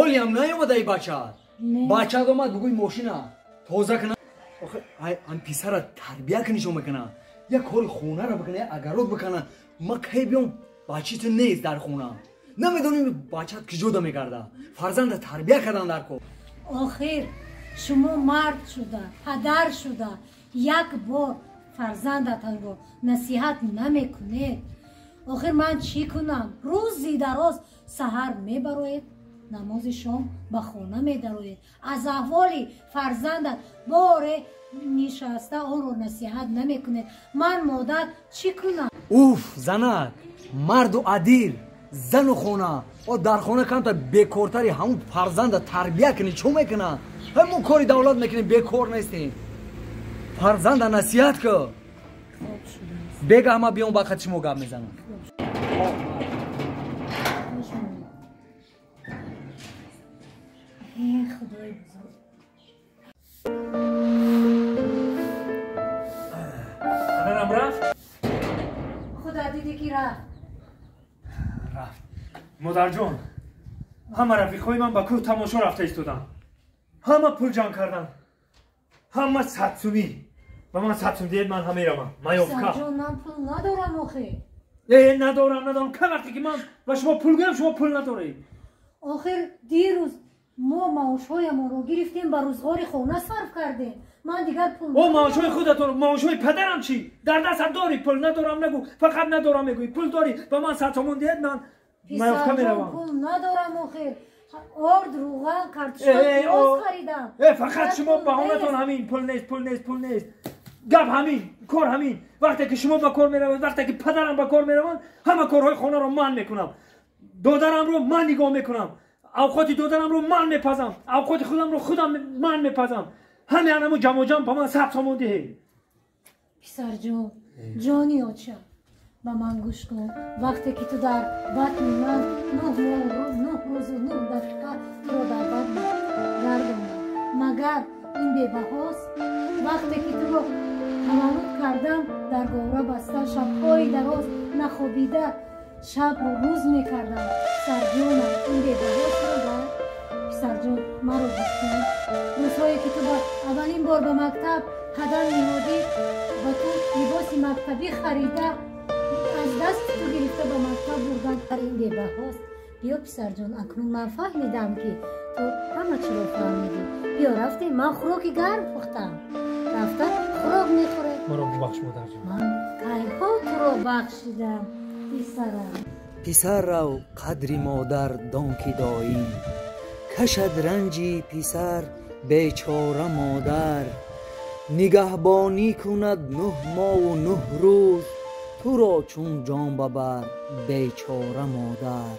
حالی هم نیومده ای بچه بچه اومد بگوی ماشینه تازه کنه آخه این پسر را تربیه کنیشون بکنه یک کار خونه را بکنه اگرات بکنه ما کی بیام بچه تو نیست در خونه نمیدونیم بچه کجا میکرده فرزند تربیه کردن در کو آخر شما مرد شده پدر شده یک بار فرزندتان رو نصیحت نمیکنید آخر من چی کنم روزی دراز سحر میبروید نماز شام به خانه میدروید از احوال فرزندت باره نشسته آن رو نصیحت نمیکنید من مادر چی کنم اوف زنک مرد و عدیل زن و خونه و در خونه کم تا بیکارتری همون فرزند تربیه کنی چون میکنه همون کاری دولت میکنی بیکار نیستی فرزند نصیحت که بگه همه بیان با خود شما گپ میزنم خدای بزرگ الانم رفت خدا دیدی که رفت مادر جان همه رفیقای من با کوه تماشا رفته ایستادن همه پول جمع کردن همه صدسومی و من صدسوم دید من همه روم مایوفکا جان من پول ندارم آخه ندارم که وقتی که من و شما پول گرم شما پول ندارید آخر دیروز ما معاشهای ما رو گرفتیم به روزگار خونه صرف کردیم من دیگر پول او معاشهای خودتون معاشهای پدرم چی در دستم داری پول ندارم نگو فقط ندارم میگوی پول داری به من صدسوم دید من مایوفکا میروم پول ندارم آخر آرد روغن کارتشکال پیاز خریدم فقط شما بهانه‌تون همین پول نیست گپ همین کار همین وقتی که شما به کار میروید وقتی که پدرم به کار میروند همه کارهای خانه رو من میکنم دادرم رو من نگاه میکنم اوقات دادرم رو من میپزم اوقات خودم رو خودم من میپزم همه انمو جمع به من صدسوم دهی پسر جان جانی آچه با من گوش کن وقتی که تو در بطن من 9 روز و 9 دقیقه رو در بطن گردم مگر این بی‌بهاست وقتی که تو رو تولد کردم در گوره بسته شب‌های دراز نخوابیده شب و روز میکردم سرجانم این بی‌بهاست رو در پسر جان مرا گوش کن روزهایی که تو اولین بار به مکتب قدم نهادی و تو لباس مکتبی خریده از دست تو گرفته به مکتب بردن در این بی‌بهاست بیا پسر جان اکنون من فهمیدم که تو همه چی رو فهمیدی بیا رفتی من خوراکی گرم پختم رفته خوراک میخوره مرا ببخش مادر جان من کیها تو رو بخشیدم پسرم پسر رو قدری مادر دانکی دایی کشد رنجی پسر بیچاره مادر نگهبانی کند 9 ماه و 9 روز تو را چون جان ببر بیچاره مادر